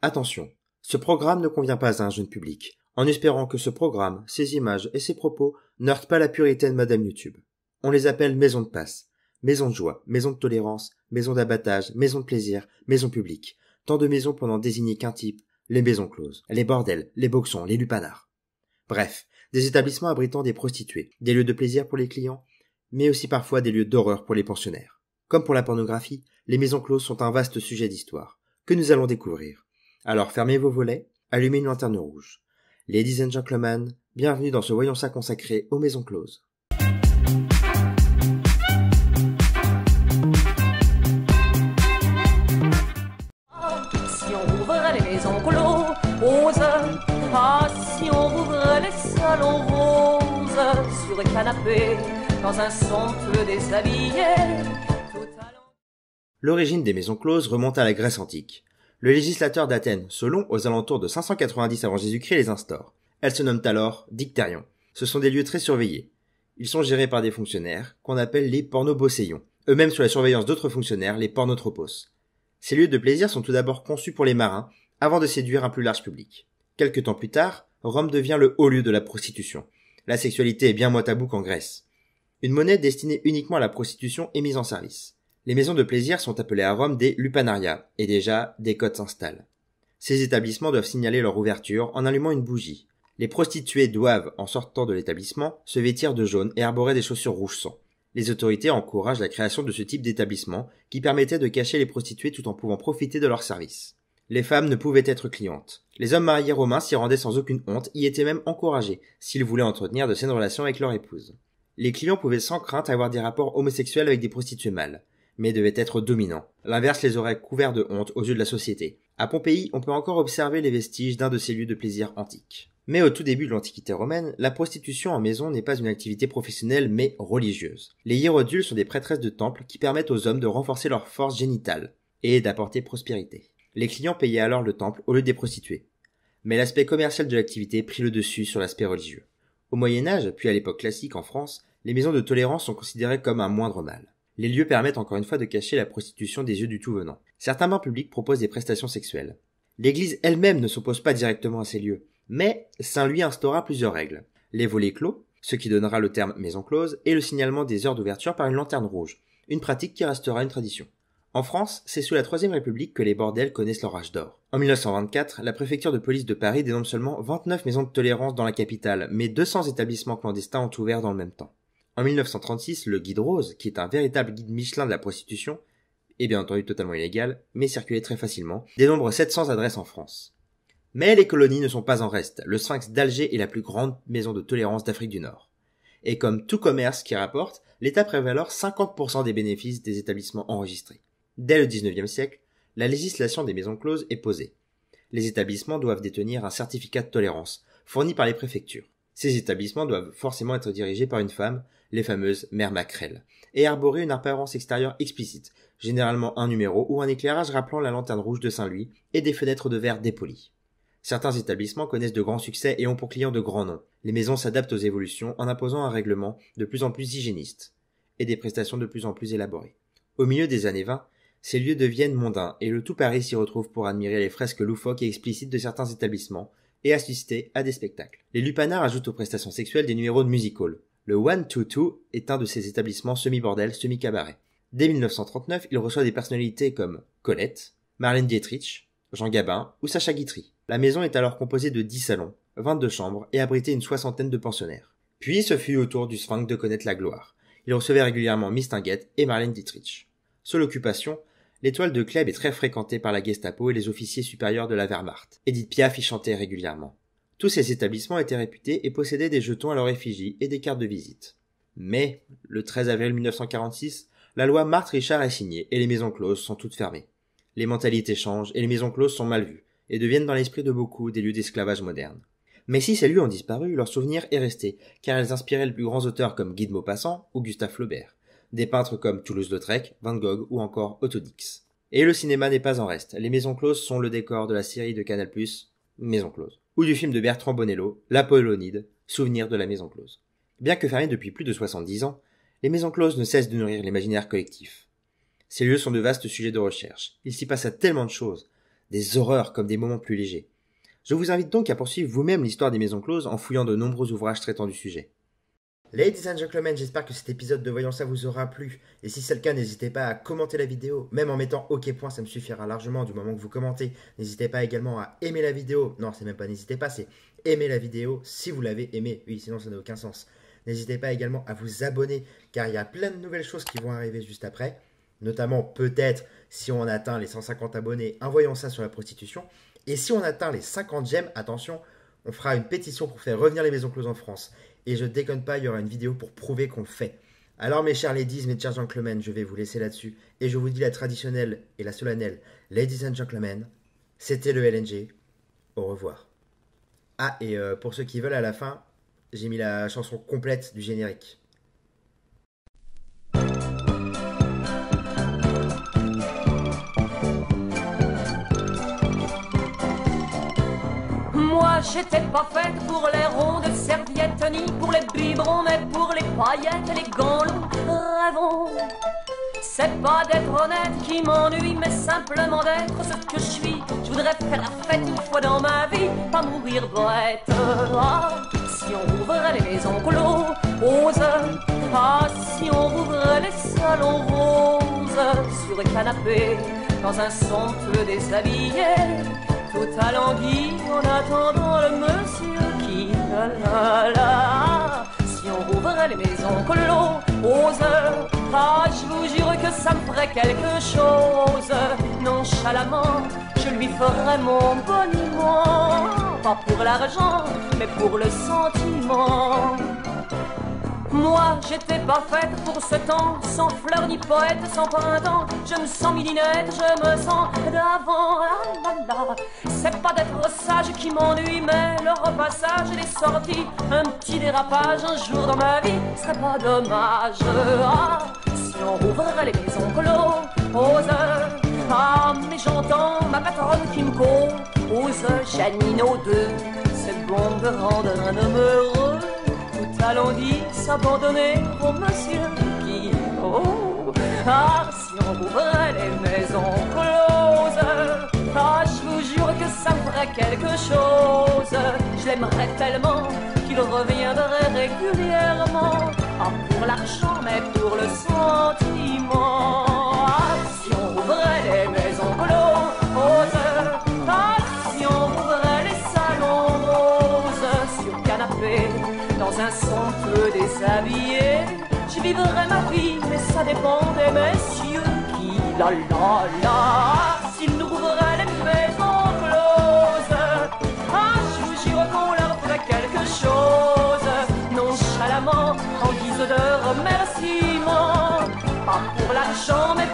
Attention, ce programme ne convient pas à un jeune public, en espérant que ce programme, ses images et ses propos n'heurtent pas la pureté de Madame YouTube. On les appelle maisons de passe, maisons de joie, maisons de tolérance, maisons d'abattage, maisons de plaisir, maisons publiques. Tant de maisons pour n'en désigner qu'un type, les maisons closes, les bordels, les boxons, les lupanards. Bref, des établissements abritant des prostituées, des lieux de plaisir pour les clients, mais aussi parfois des lieux d'horreur pour les pensionnaires. Comme pour la pornographie, les maisons closes sont un vaste sujet d'histoire, que nous allons découvrir. Alors fermez vos volets, allumez une lanterne rouge. Ladies and gentlemen, bienvenue dans ce Voyons ça consacré aux maisons closes. Si on ouvrait les maisons closes, si on ouvrait les salons roses, sur un canapé, dans un son peu déshabillé. L'origine des maisons closes remonte à la Grèce antique. Le législateur d'Athènes, Solon, aux alentours de 590 avant Jésus-Christ, les instaure. Elles se nomment alors dictérions. Ce sont des lieux très surveillés. Ils sont gérés par des fonctionnaires, qu'on appelle les pornobocéions, eux-mêmes sous la surveillance d'autres fonctionnaires, les pornotropos. Ces lieux de plaisir sont tout d'abord conçus pour les marins, avant de séduire un plus large public. Quelque temps plus tard, Rome devient le haut lieu de la prostitution. La sexualité est bien moins tabou qu'en Grèce. Une monnaie destinée uniquement à la prostitution est mise en service. Les maisons de plaisir sont appelées à Rome des lupanaria, et déjà, des codes s'installent. Ces établissements doivent signaler leur ouverture en allumant une bougie. Les prostituées doivent, en sortant de l'établissement, se vêtir de jaune et arborer des chaussures rouge sang. Les autorités encouragent la création de ce type d'établissement qui permettait de cacher les prostituées tout en pouvant profiter de leurs services. Les femmes ne pouvaient être clientes. Les hommes mariés romains s'y rendaient sans aucune honte, y étaient même encouragés, s'ils voulaient entretenir de saines relations avec leur épouse. Les clients pouvaient sans crainte avoir des rapports homosexuels avec des prostituées mâles, mais devaient être dominants. L'inverse les aurait couverts de honte aux yeux de la société. À Pompéi, on peut encore observer les vestiges d'un de ces lieux de plaisir antiques. Mais au tout début de l'Antiquité romaine, la prostitution en maison n'est pas une activité professionnelle mais religieuse. Les hiérodules sont des prêtresses de temple qui permettent aux hommes de renforcer leur force génitale et d'apporter prospérité. Les clients payaient alors le temple au lieu des prostituées. Mais l'aspect commercial de l'activité prit le dessus sur l'aspect religieux. Au Moyen-Âge, puis à l'époque classique en France, les maisons de tolérance sont considérées comme un moindre mal. Les lieux permettent encore une fois de cacher la prostitution des yeux du tout venant. Certains bains publics proposent des prestations sexuelles. L'Église elle-même ne s'oppose pas directement à ces lieux, mais Saint-Louis instaura plusieurs règles. Les volets clos, ce qui donnera le terme maison close, et le signalement des heures d'ouverture par une lanterne rouge, une pratique qui restera une tradition. En France, c'est sous la Troisième République que les bordels connaissent leur âge d'or. En 1924, la préfecture de police de Paris dénombre seulement 29 maisons de tolérance dans la capitale, mais 200 établissements clandestins ont ouvert dans le même temps. En 1936, le Guide Rose, qui est un véritable guide Michelin de la prostitution, est bien entendu totalement illégal, mais circulait très facilement, dénombre 700 adresses en France. Mais les colonies ne sont pas en reste. Le Sphinx d'Alger est la plus grande maison de tolérance d'Afrique du Nord. Et comme tout commerce qui rapporte, l'État prévoit alors 50% des bénéfices des établissements enregistrés. Dès le 19e siècle, la législation des maisons closes est posée. Les établissements doivent détenir un certificat de tolérance, fourni par les préfectures. Ces établissements doivent forcément être dirigés par une femme, les fameuses mères maquerelles, et arborer une apparence extérieure explicite, généralement un numéro ou un éclairage rappelant la lanterne rouge de Saint-Louis et des fenêtres de verre dépolies. Certains établissements connaissent de grands succès et ont pour clients de grands noms. Les maisons s'adaptent aux évolutions en imposant un règlement de plus en plus hygiéniste et des prestations de plus en plus élaborées. Au milieu des années 20, ces lieux deviennent mondains et le tout Paris s'y retrouve pour admirer les fresques loufoques et explicites de certains établissements et assister à des spectacles. Les lupanards ajoutent aux prestations sexuelles des numéros de music hall. Le 1-2-2 est un de ces établissements semi-bordel, semi-cabaret. Dès 1939, il reçoit des personnalités comme Colette, Marlène Dietrich, Jean Gabin ou Sacha Guitry. La maison est alors composée de 10 salons, 22 chambres et abritait une soixantaine de pensionnaires. Puis ce fut au tour du Sphinx de connaître la gloire. Il recevait régulièrement Miss Tinguette et Marlène Dietrich. Sous l'occupation, l'étoile de Kleb est très fréquentée par la Gestapo et les officiers supérieurs de la Wehrmacht. Edith Piaf y chantait régulièrement. Tous ces établissements étaient réputés et possédaient des jetons à leur effigie et des cartes de visite. Mais, le 13 avril 1946, la loi Marthe-Richard est signée et les maisons closes sont toutes fermées. Les mentalités changent et les maisons closes sont mal vues et deviennent dans l'esprit de beaucoup des lieux d'esclavage moderne. Mais si ces lieux ont disparu, leur souvenir est resté, car elles inspiraient les plus grands auteurs comme Guy de Maupassant ou Gustave Flaubert, des peintres comme Toulouse-Lautrec, Van Gogh ou encore Otto Dix. Et le cinéma n'est pas en reste. Les maisons closes sont le décor de la série de Canal+, Maison close, ou du film de Bertrand Bonello, L'Apollonide, Souvenir de la maison close. Bien que fermées depuis plus de 70 ans, les maisons closes ne cessent de nourrir l'imaginaire collectif. Ces lieux sont de vastes sujets de recherche. Il s'y passe tellement de choses. des horreurs comme des moments plus légers. Je vous invite donc à poursuivre vous-même l'histoire des maisons closes en fouillant de nombreux ouvrages traitant du sujet. Ladies and gentlemen, j'espère que cet épisode de Voyons ça vous aura plu. Et si c'est le cas, n'hésitez pas à commenter la vidéo. Même en mettant OK point, ça me suffira largement du moment que vous commentez. N'hésitez pas également à aimer la vidéo. Non, c'est même pas n'hésitez pas, c'est aimer la vidéo si vous l'avez aimée. Oui, sinon ça n'a aucun sens. N'hésitez pas également à vous abonner car il y a plein de nouvelles choses qui vont arriver juste après. Notamment peut-être si on atteint les 150 abonnés, un Voyons ça sur la prostitution. Et si on atteint les 50 j'aime, attention, on fera une pétition pour faire revenir les maisons closes en France. Et je déconne pas, il y aura une vidéo pour prouver qu'on le fait. Alors mes chers ladies, mes chers gentlemen, je vais vous laisser là-dessus. Et je vous dis la traditionnelle et la solennelle Ladies and gentlemen, c'était le LNG. Au revoir. Ah, et pour ceux qui veulent, à la fin, j'ai mis la chanson complète du générique. Moi j'étais pas faite pour les rondes serviettes ni pour les biberons, mais pour les paillettes et les gants longs. Rêvons. C'est pas d'être honnête qui m'ennuie, mais simplement d'être ce que je suis. Je voudrais faire la fête une fois dans ma vie, pas mourir bête. Ah, si on rouvrait les maisons closes, ah, si on rouvrait les salons roses, sur le canapé, dans un son peu déshabillé, tout alangui en attendant le monsieur qui la. Si on rouvrait les maisons closes, ah, je vous jure que ça me ferait quelque chose. Nonchalamment, je lui ferais mon boniment. Pas pour l'argent, mais pour le sentiment. Moi, j'étais pas faite pour ce temps, sans fleurs ni poète, sans printemps. Je me sens midinette, je me sens d'avant. Ah là là. C'est pas d'être sage qui m'ennuie, mais le repassage et les sorties, un petit dérapage un jour dans ma vie, serait pas dommage. Ah, si on rouvrait les maisons closes, ah, mais j'entends ma patronne qui me cause. Janino 2, c'est bon de rendre un homme heureux. Tout allant-dit s'abandonner au monsieur qui, oh, ah, si on rouvrait les maisons closes, ah, je vous jure que ça me ferait quelque chose. Je l'aimerais tellement qu'il reviendrait régulièrement, pas pour l'argent mais pour le sentiment. Ah, si on rouvrait les maisons closes, ah, si on rouvrait les salons roses, sur canapé, dans un son peu déshabillé, je vivrais ma vie, mais ça dépend des messieurs qui, la la la, s'ils nous ouvraient les maisons closes, ah, je vous jure qu'on leur ferait quelque chose, nonchalamment, en guise de remerciement, pas pour l'argent, mais